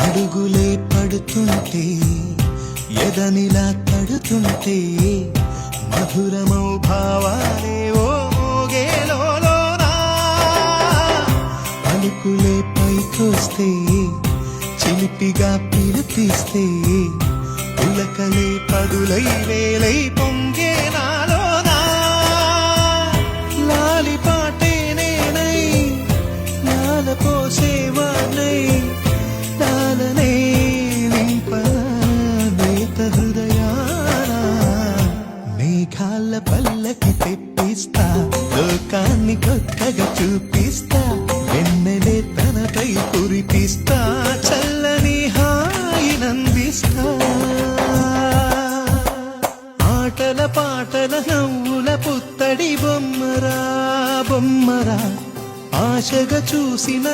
అడుగులే పడుతుంటే ఎదనిలా తడుతుంటే మధురమౌ భావాలే ఓ మోగేలోనా పలుకులే పైకొస్తే చిలిపిగా పిలిపిస్తే పులకలే పదులై వేలై పొంగే నాలోనా లాలి పాటే నేనై లాల పోసేవానై లాలనే నింపనేత హృదయాన మేఘాల పల్లకి తెప్పిస్తా లోకాన్ని కొత్తగా చూపిస్తా వెన్నెలే తనపై కురిపిస్తా చల్లని హాయినందిస్తా ఆటల పాటల నవ్వుల పుత్తడి బొమ్మరా బొమ్మరా ఆశగా చూసిన